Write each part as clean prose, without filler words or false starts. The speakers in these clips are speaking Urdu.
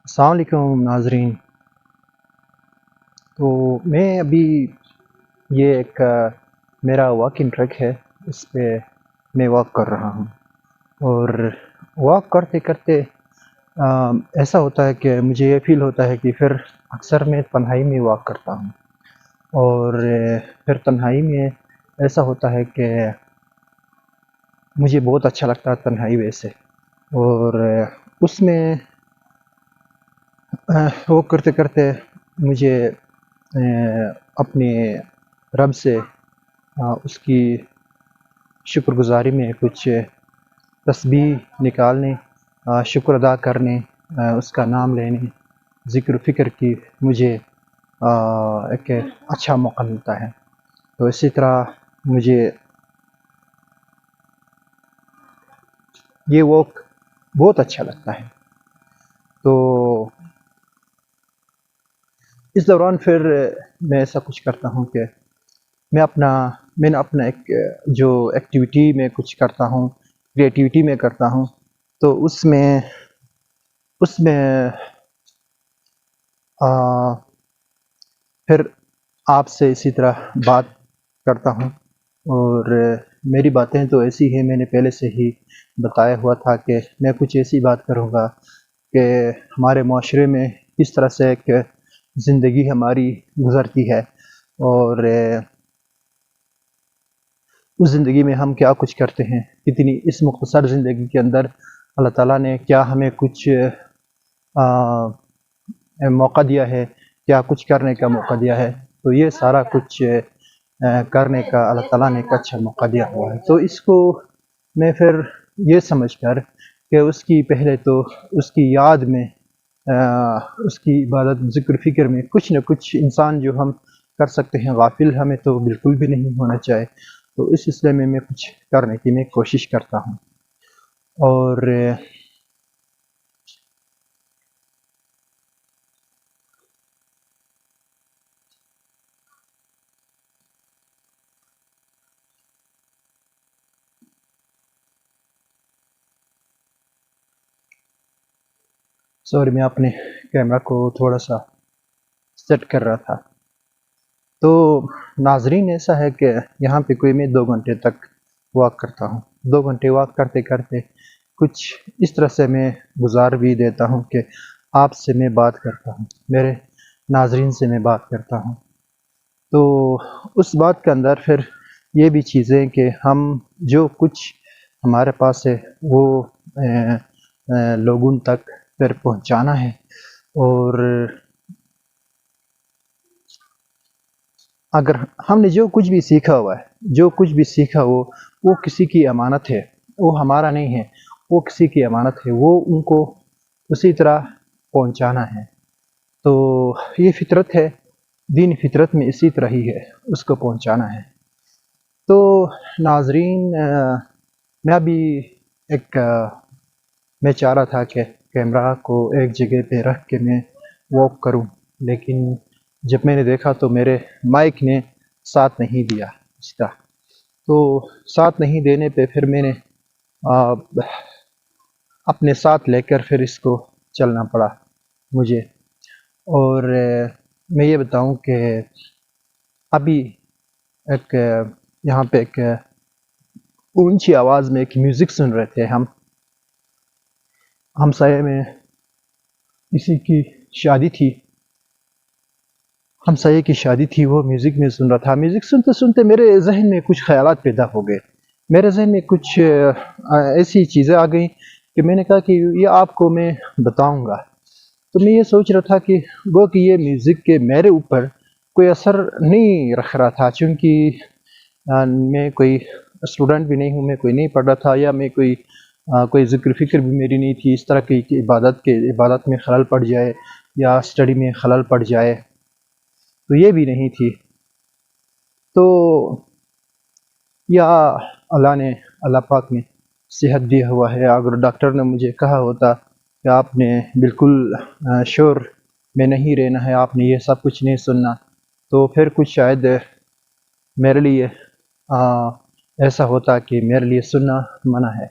السلام علیکم ناظرین۔ تو میں ابھی یہ ایک میرا واکنگ ٹریک ہے، اس پہ میں واک کر رہا ہوں، اور واک کرتے کرتے ایسا ہوتا ہے کہ مجھے یہ فیل ہوتا ہے کہ پھر اکثر میں تنہائی میں واک کرتا ہوں، اور پھر تنہائی میں ایسا ہوتا ہے کہ مجھے بہت اچھا لگتا ہے تنہائی ویسے، اور اس میں واک کرتے کرتے مجھے اپنے رب سے اس کی شکر گزاری میں کچھ تسبیح نکالنے، شکر ادا کرنے، اس کا نام لینے، ذکر و فکر کی مجھے ایک اچھا موقع ملتا ہے۔ تو اسی طرح مجھے یہ واک بہت اچھا لگتا ہے۔ تو اس دوران پھر میں ایسا کچھ کرتا ہوں کہ میں نے اپنا ایک جو ایکٹیویٹی میں کچھ کرتا ہوں، کریٹیوٹی میں کرتا ہوں، تو اس میں پھر آپ سے اسی طرح بات کرتا ہوں، اور میری باتیں تو ایسی ہیں، میں نے پہلے سے ہی بتایا ہوا تھا کہ میں کچھ ایسی بات کروں گا کہ ہمارے معاشرے میں کس طرح سے ایک زندگی ہماری گزرتی ہے، اور اس زندگی میں ہم کیا کچھ کرتے ہیں، کتنی اس مختصر زندگی کے اندر اللہ تعالیٰ نے کیا ہمیں کچھ موقع دیا ہے، کیا کچھ کرنے کا موقع دیا ہے۔ تو یہ سارا کچھ کرنے کا اللہ تعالیٰ نے ایک اچھا موقع دیا ہوا ہے۔ تو اس کو میں پھر یہ سمجھ کر کہ اس کی پہلے تو اس کی یاد میں، اس کی عبادت ذکر فکر میں کچھ نہ کچھ انسان جو ہم کر سکتے ہیں، غافل ہمیں تو بالکل بھی نہیں ہونا چاہے۔ تو اس سلسلے میں کچھ کرنے کی میں کوشش کرتا ہوں، اور سوری، میں اپنے کیمرہ کو تھوڑا سا سیٹ کر رہا تھا۔ تو ناظرین، ایسا ہے کہ یہاں پہ کوئی میں 2 گھنٹے تک واک کرتا ہوں۔ 2 گھنٹے واک کرتے کرتے کچھ اس طرح سے میں گزار بھی دیتا ہوں کہ آپ سے میں بات کرتا ہوں، میرے ناظرین سے میں بات کرتا ہوں۔ تو اس بات کے اندر پھر یہ بھی چیزیں کہ ہم جو کچھ ہمارے پاس ہے وہ لوگوں تک پھر پہنچانا ہے، اور اگر ہم نے جو کچھ بھی سیکھا ہوا ہے، جو کچھ بھی سیکھا وہ کسی کی امانت ہے، وہ ہمارا نہیں ہے، وہ کسی کی امانت ہے، وہ ان کو اسی طرح پہنچانا ہے۔ تو یہ فطرت ہے، دین فطرت میں اسی طرح ہی ہے، اس کو پہنچانا ہے۔ تو ناظرین، میں ابھی میں چاہ رہا تھا کہ کیمرہ کو ایک جگہ پہ رکھ کے میں واک کروں، لیکن جب میں نے دیکھا تو میرے مائک نے ساتھ نہیں دیا اس کا۔ تو ساتھ نہیں دینے پہ پھر میں نے اپنے ساتھ لے کر پھر اس کو چلنا پڑا مجھے۔ اور میں یہ بتاؤں کہ ابھی یہاں پہ ایک اونچی آواز میں ایک میوزک سن رہے تھے ہم سائے میں کسی کی شادی تھی، ہمسائے کی شادی تھی، وہ میوزک میں سن رہا تھا۔ میوزک سنتے سنتے میرے ذہن میں کچھ خیالات پیدا ہو گئے، میرے ذہن میں کچھ ایسی چیزیں آ گئیں کہ میں نے کہا کہ یہ آپ کو میں بتاؤں گا۔ تو میں یہ سوچ رہا تھا کہ گو کہ یہ میوزک کے میرے اوپر کوئی اثر نہیں رکھ رہا تھا، چونکہ میں کوئی اسٹوڈنٹ بھی نہیں ہوں، میں کوئی نہیں پڑھ رہا تھا، یا میں کوئی ذکر فکر بھی میری نہیں تھی اس طرح کی کہ عبادت میں خلل پڑ جائے یا اسٹڈی میں خلل پڑ جائے، تو یہ بھی نہیں تھی۔ تو یا اللہ پاک نے صحت دیا ہوا ہے، اگر ڈاکٹر نے مجھے کہا ہوتا کہ آپ نے بالکل شور میں نہیں رہنا ہے، آپ نے یہ سب کچھ نہیں سننا، تو پھر کچھ شاید میرے لیے ایسا ہوتا کہ میرے لیے سننا منع ہے۔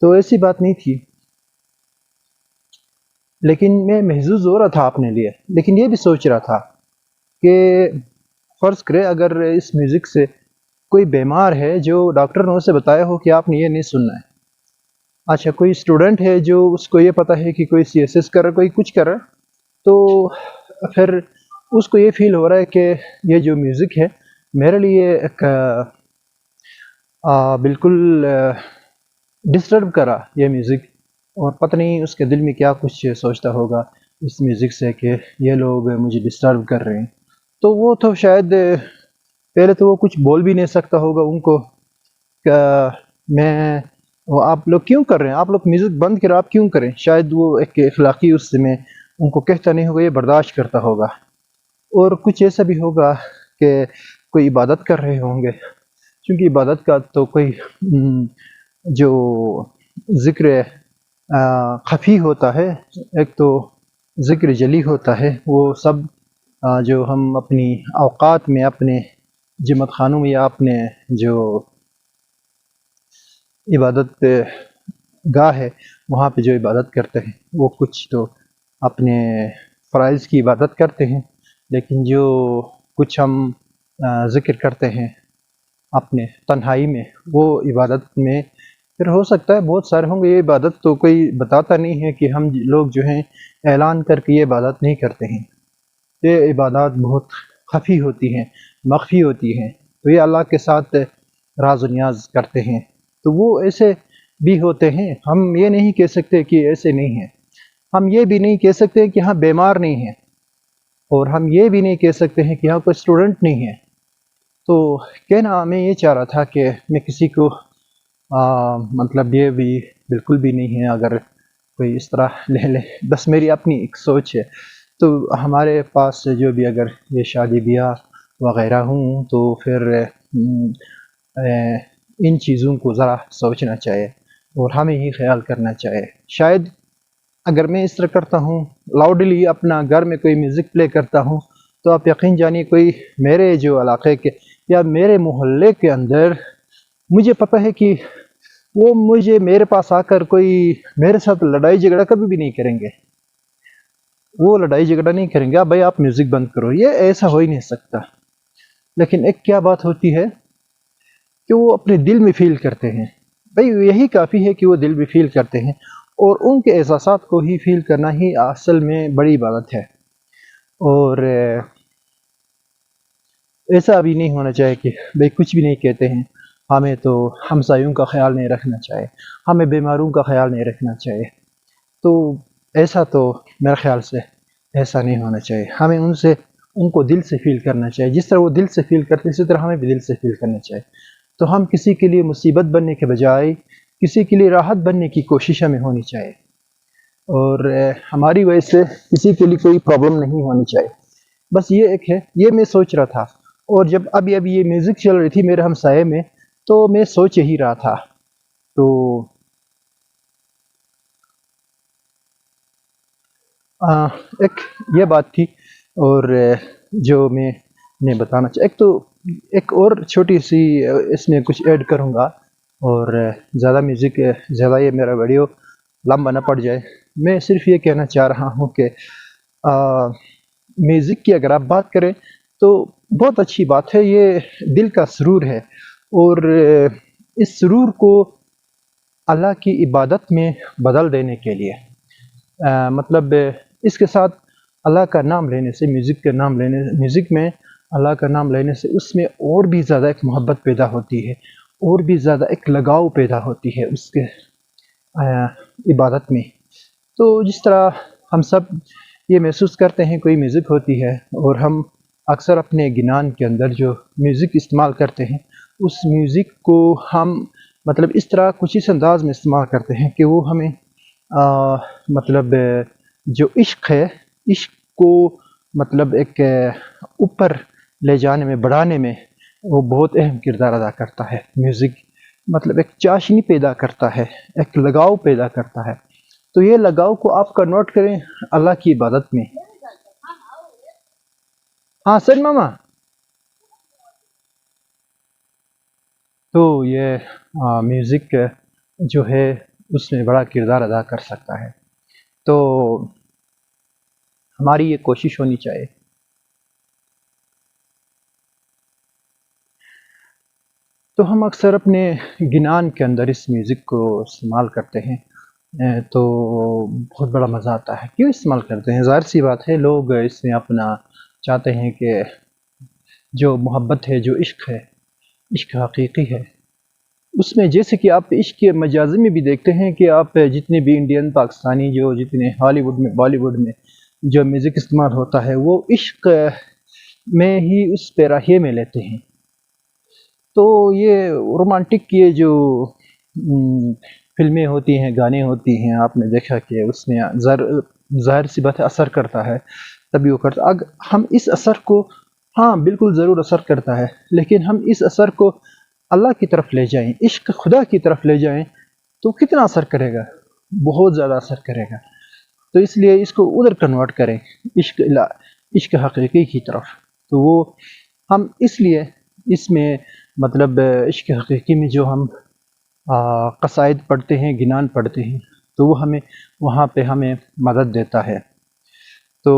تو ایسی بات نہیں تھی۔ لیکن میں محظوظ ہو رہا تھا اپنے لیے، لیکن یہ بھی سوچ رہا تھا کہ فرض کرے اگر اس میوزک سے کوئی بیمار ہے جو ڈاکٹر نے اسے بتایا ہو کہ آپ نے یہ نہیں سننا ہے، اچھا کوئی اسٹوڈنٹ ہے جو اس کو یہ پتہ ہے کہ کوئی سی ایس ایس کر رہا ہے، کوئی کچھ کر رہا ہے، تو پھر اس کو یہ فیل ہو رہا ہے کہ یہ جو میوزک ہے میرے لیے ایک بالکل ڈسٹرب کرا یہ میوزک، اور پتہ نہیں اس کے دل میں کیا کچھ سوچتا ہوگا اس میوزک سے کہ یہ لوگ مجھے ڈسٹرب کر رہے ہیں. تو وہ تو شاید پہلے تو وہ کچھ بول بھی نہیں سکتا ہوگا ان کو کہ میں وہ آپ لوگ کیوں کر رہے ہیں، آپ لوگ میوزک بند کریں، آپ کیوں کریں. شاید وہ ایک اخلاقی اس میں ان کو کہتا نہیں ہوگا، یہ برداشت کرتا ہوگا. اور کچھ ایسا بھی ہوگا کہ کوئی عبادت کر رہے ہوں گے، کیونکہ عبادت کا تو کوئی جو ذکر خفی ہوتا ہے، ایک تو ذکر جلی ہوتا ہے، وہ سب جو ہم اپنی اوقات میں اپنے جمعت خانوں میں یا اپنے جو عبادت گاہ ہے وہاں پہ جو عبادت کرتے ہیں وہ کچھ تو اپنے فرائض کی عبادت کرتے ہیں، لیکن جو کچھ ہم ذکر کرتے ہیں اپنے تنہائی میں وہ عبادت میں پھر ہو سکتا ہے بہت سارے ہوں گے. یہ عبادت تو کوئی بتاتا نہیں ہے کہ ہم لوگ جو ہیں اعلان کر کے یہ عبادت نہیں کرتے ہیں. یہ عبادات بہت خفی ہوتی ہیں، مخفی ہوتی ہیں، تو یہ اللہ کے ساتھ راز و نیاز کرتے ہیں. تو وہ ایسے بھی ہوتے ہیں، ہم یہ نہیں کہہ سکتے کہ ایسے نہیں ہیں. ہم یہ بھی نہیں کہہ سکتے کہ ہاں بیمار نہیں ہیں، اور ہم یہ بھی نہیں کہہ سکتے ہیں کہ یہاں کوئی اسٹوڈنٹ نہیں ہے. تو کہنا میں یہ چاہ رہا تھا کہ میں کسی کو مطلب یہ بھی بالکل بھی نہیں ہے اگر کوئی اس طرح لے لے، بس میری اپنی ایک سوچ ہے. تو ہمارے پاس جو بھی اگر یہ شادی بیاہ وغیرہ ہوں تو پھر ان چیزوں کو ذرا سوچنا چاہیے اور ہمیں ہی خیال کرنا چاہیے. شاید اگر میں اس طرح کرتا ہوں لاؤڈلی اپنا گھر میں کوئی میوزک پلے کرتا ہوں تو آپ یقین جانیے کوئی میرے جو علاقے کے یا میرے محلے کے اندر مجھے پتہ ہے کہ وہ میرے پاس آ کر کوئی میرے ساتھ لڑائی جھگڑا کبھی بھی نہیں کریں گے. وہ لڑائی جھگڑا نہیں کریں گے بھائی آپ میوزک بند کرو، یہ ایسا ہو ہی نہیں سکتا. لیکن ایک کیا بات ہوتی ہے کہ وہ اپنے دل میں فیل کرتے ہیں، بھائی یہی کافی ہے کہ وہ دل میں فیل کرتے ہیں، اور ان کے احساسات کو ہی فیل کرنا ہی اصل میں بڑی عبادت ہے. اور ایسا بھی نہیں ہونا چاہیے کہ بھائی کچھ بھی نہیں کہتے ہیں، ہمیں تو ہمسایوں کا خیال نہیں رکھنا چاہیے، ہمیں بیماروں کا خیال نہیں رکھنا چاہیے. تو ایسا تو میرے خیال سے ایسا نہیں ہونا چاہیے. ہمیں ان کو دل سے فیل کرنا چاہیے، جس طرح وہ دل سے فیل کرتے ہیں اسی طرح ہمیں بھی دل سے فیل کرنا چاہیے. تو ہم کسی کے لیے مصیبت بننے کے بجائے کسی کے لیے راحت بننے کی کوشش ہمیں ہونی چاہیے، اور ہماری وجہ سے کسی کے لیے کوئی پرابلم نہیں ہونی چاہیے. بس یہ ایک ہے، یہ میں سوچ رہا تھا. اور جب ابھی یہ میوزک چل رہی تھی میرے ہمسائے میں تو میں سوچ ہی رہا تھا. تو ایک یہ بات تھی، اور جو میں نے بتانا چاہا ایک اور چھوٹی سی اس میں کچھ ایڈ کروں گا، اور زیادہ میوزک زیادہ یہ میرا ویڈیو لمبا نہ پڑ جائے. میں صرف یہ کہنا چاہ رہا ہوں کہ میوزک کی اگر آپ بات کریں تو بہت اچھی بات ہے، یہ دل کا سرور ہے، اور اس سرور کو اللہ کی عبادت میں بدل دینے کے لیے مطلب اس کے ساتھ اللہ کا نام لینے سے، میوزک میں اللہ کا نام لینے سے اس میں اور بھی زیادہ ایک محبت پیدا ہوتی ہے، اور بھی زیادہ ایک لگاؤ پیدا ہوتی ہے اس کے عبادت میں. تو جس طرح ہم سب یہ محسوس کرتے ہیں کوئی میوزک ہوتی ہے، اور ہم اکثر اپنے گنان کے اندر جو میوزک استعمال کرتے ہیں اس میوزک کو ہم مطلب اس طرح کچھ اس انداز میں استعمال کرتے ہیں کہ وہ ہمیں مطلب جو عشق ہے، عشق کو مطلب ایک اوپر لے جانے میں، بڑھانے میں وہ بہت اہم کردار ادا کرتا ہے. میوزک مطلب ایک چاشنی پیدا کرتا ہے، ایک لگاؤ پیدا کرتا ہے. تو یہ لگاؤ کو آپ کنورٹ کریں اللہ کی عبادت میں. ہاں سر ماما. تو یہ میوزک جو ہے اس میں بڑا کردار ادا کر سکتا ہے. تو ہماری یہ کوشش ہونی چاہیے۔ تو ہم اکثر اپنے گنان کے اندر اس میوزک کو استعمال کرتے ہیں، تو بہت بڑا مزہ آتا ہے۔ کیوں استعمال کرتے ہیں؟ ظاہر سی بات ہے، لوگ اس میں اپنا چاہتے ہیں کہ جو محبت ہے، جو عشق ہے، عشق حقیقی ہے، اس میں جیسے کہ آپ عشق کے مجازی میں بھی دیکھتے ہیں کہ آپ جتنے بھی انڈین، پاکستانی، جو جتنے ہالی ووڈ میں، بالی ووڈ میں جو میوزک استعمال ہوتا ہے، وہ عشق میں ہی اس پیراہے میں لیتے ہیں۔ تو یہ رومانٹک یہ جو فلمیں ہوتی ہیں، گانے ہوتی ہیں، آپ نے دیکھا کہ اس میں ظاہر سی بات ہے اثر کرتا ہے، تبھی وہ کرتا۔ اگر ہم اس اثر کو، ہاں بالکل ضرور اثر کرتا ہے، لیکن ہم اس اثر کو اللہ کی طرف لے جائیں، عشق خدا کی طرف لے جائیں، تو کتنا اثر کرے گا؟ بہت زیادہ اثر کرے گا۔ تو اس لیے اس کو ادھر کنورٹ کریں، عشق حقیقی کی طرف۔ تو وہ ہم اس لیے اس میں مطلب عشق حقیقی میں جو ہم قصائد پڑھتے ہیں، گنان پڑھتے ہیں، تو وہ ہمیں وہاں پہ ہمیں مدد دیتا ہے۔ تو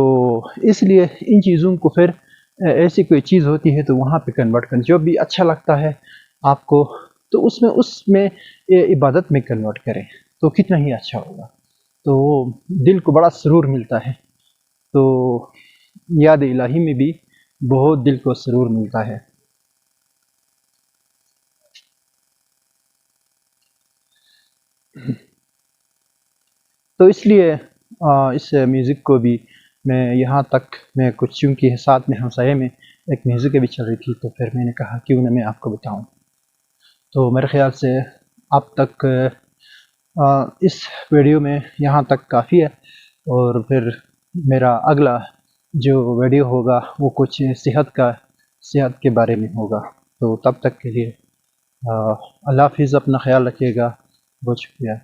اس لیے ان چیزوں کو پھر ایسی کوئی چیز ہوتی ہے تو وہاں پہ کنورٹ کریں، جو بھی اچھا لگتا ہے آپ کو، تو اس میں عبادت میں کنورٹ کریں، تو کتنا ہی اچھا ہوگا۔ تو دل کو بڑا سرور ملتا ہے۔ تو یاد الہی میں بھی بہت دل کو سرور ملتا ہے۔ تو اس لیے اس میوزک کو بھی میں یہاں تک میں کچھ، چونکہ ساتھ میں ہمسائے میں ایک میوزک بھی چل رہی تھی، تو پھر میں نے کہا کیوں نہ میں آپ کو بتاؤں۔ تو میرے خیال سے اب تک اس ویڈیو میں یہاں تک کافی ہے، اور پھر میرا اگلا جو ویڈیو ہوگا وہ کچھ صحت کے بارے میں ہوگا۔ تو تب تک کے لیے اللہ حافظ، اپنا خیال رکھیے گا، بہت شکریہ۔